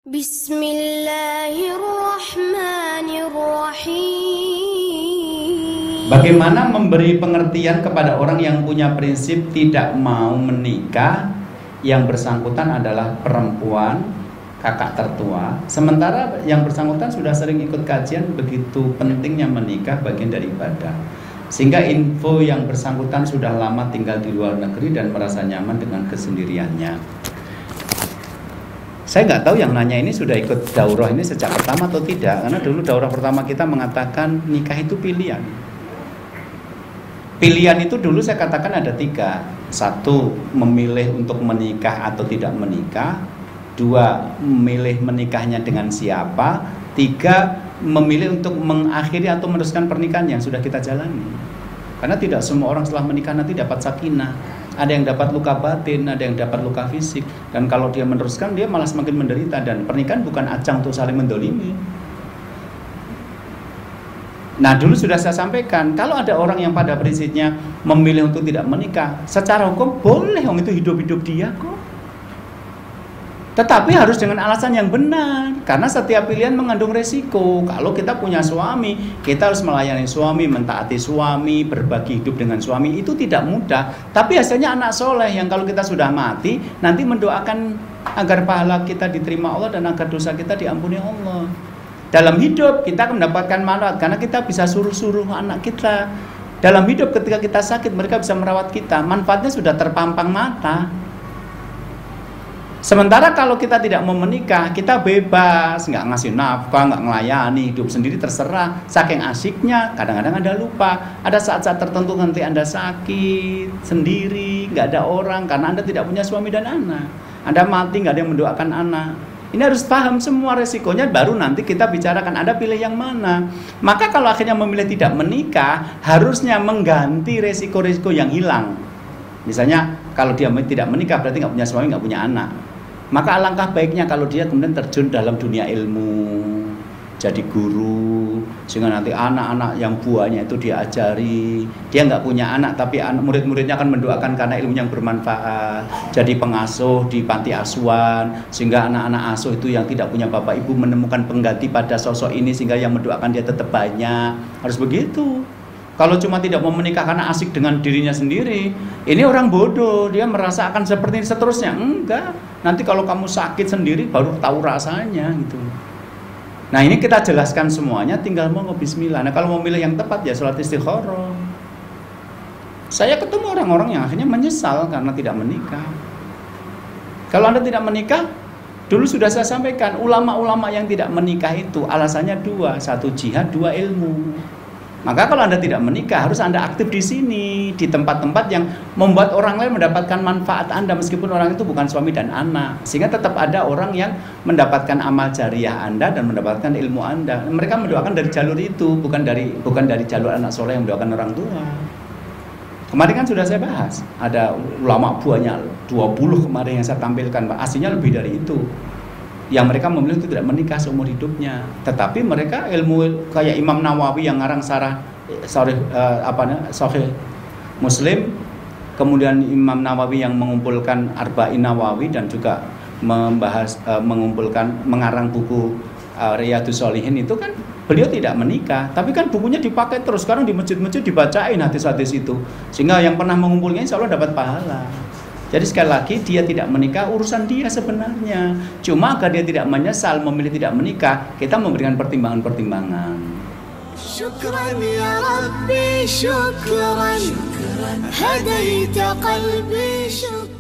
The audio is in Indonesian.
Bismillahirrahmanirrahim. Bagaimana memberi pengertian kepada orang yang punya prinsip tidak mau menikah, yang bersangkutan adalah perempuan, kakak tertua, sementara yang bersangkutan sudah sering ikut kajian begitu pentingnya menikah bagian dari ibadah, sehingga info yang bersangkutan sudah lama tinggal di luar negeri dan merasa nyaman dengan kesendiriannya. Saya nggak tahu yang nanya ini sudah ikut daurah ini sejak pertama atau tidak, karena dulu daurah pertama kita mengatakan nikah itu pilihan. Pilihan itu dulu saya katakan ada 3. 1, memilih untuk menikah atau tidak menikah. 2, memilih menikahnya dengan siapa. 3, memilih untuk mengakhiri atau meneruskan pernikahan yang sudah kita jalani. Karena tidak semua orang setelah menikah nanti dapat sakinah. Ada yang dapat luka batin, ada yang dapat luka fisik. Dan kalau dia meneruskan, dia malah semakin menderita. Dan pernikahan bukan ajang untuk saling mendolimi. Nah, dulu sudah saya sampaikan, kalau ada orang yang pada prinsipnya memilih untuk tidak menikah, secara hukum boleh, itu hidup-hidup dia kok. Tetapi harus dengan alasan yang benar, karena setiap pilihan mengandung resiko. Kalau kita punya suami, kita harus melayani suami, mentaati suami, berbagi hidup dengan suami, itu tidak mudah. Tapi hasilnya anak soleh yang kalau kita sudah mati, nanti mendoakan agar pahala kita diterima Allah dan agar dosa kita diampuni Allah. Dalam hidup kita akan mendapatkan manfaat karena kita bisa suruh-suruh anak kita. Dalam hidup ketika kita sakit, mereka bisa merawat kita. Manfaatnya sudah terpampang mata. Sementara kalau kita tidak mau menikah, kita bebas, nggak ngasih nafkah, nggak ngelayani, hidup sendiri terserah. Saking asiknya, kadang-kadang Anda lupa. Ada saat-saat tertentu nanti Anda sakit sendiri, nggak ada orang karena Anda tidak punya suami dan anak. Anda mati, nggak ada yang mendoakan anak. Ini harus paham semua resikonya, baru nanti kita bicarakan Anda pilih yang mana. Maka kalau akhirnya memilih tidak menikah, harusnya mengganti resiko-resiko yang hilang. Misalnya kalau dia tidak menikah berarti nggak punya suami, nggak punya anak. Maka alangkah baiknya kalau dia kemudian terjun dalam dunia ilmu, jadi guru, sehingga nanti anak-anak yang buahnya itu diajari. Dia nggak punya anak tapi murid-muridnya akan mendoakan karena ilmu yang bermanfaat. Jadi pengasuh di panti asuhan, sehingga anak-anak asuh itu yang tidak punya bapak ibu menemukan pengganti pada sosok ini, sehingga yang mendoakan dia tetap banyak. Harus begitu. Kalau cuma tidak mau menikah karena asik dengan dirinya sendiri, ini orang bodoh, dia merasa akan seperti ini seterusnya. Enggak, nanti kalau kamu sakit sendiri baru tahu rasanya gitu. Nah ini kita jelaskan semuanya, tinggal mau bismillah. Nah kalau mau milih yang tepat ya sholat istikharah. Saya ketemu orang-orang yang akhirnya menyesal karena tidak menikah. Kalau Anda tidak menikah, dulu sudah saya sampaikan, ulama-ulama yang tidak menikah itu alasannya 2, 1 jihad, 2 ilmu. Maka kalau Anda tidak menikah, harus Anda aktif di sini, di tempat-tempat yang membuat orang lain mendapatkan manfaat Anda, meskipun orang itu bukan suami dan anak. Sehingga tetap ada orang yang mendapatkan amal jariah Anda dan mendapatkan ilmu Anda. Mereka mendoakan dari jalur itu, bukan dari jalur anak soleh yang mendoakan orang tua. Kemarin kan sudah saya bahas, ada ulama buahnya 20 kemarin yang saya tampilkan, aslinya lebih dari itu. Yang mereka memilih itu tidak menikah seumur hidupnya, tetapi mereka ilmu kayak Imam Nawawi yang ngarang Sahih Muslim, kemudian Imam Nawawi yang mengumpulkan Arba'in Nawawi dan juga mengarang buku Riyadhus Shalihin, itu kan beliau tidak menikah, tapi kan bukunya dipakai terus. Sekarang di masjid-masjid dibacain hadis-hadis itu, sehingga yang pernah mengumpulnya insya Allah dapat pahala. Jadi sekali lagi, dia tidak menikah urusan dia sebenarnya. Cuma agar dia tidak menyesal memilih tidak menikah, kita memberikan pertimbangan-pertimbangan. Syukran ya Rabbi, syukran, hadaita qalbi, syukran.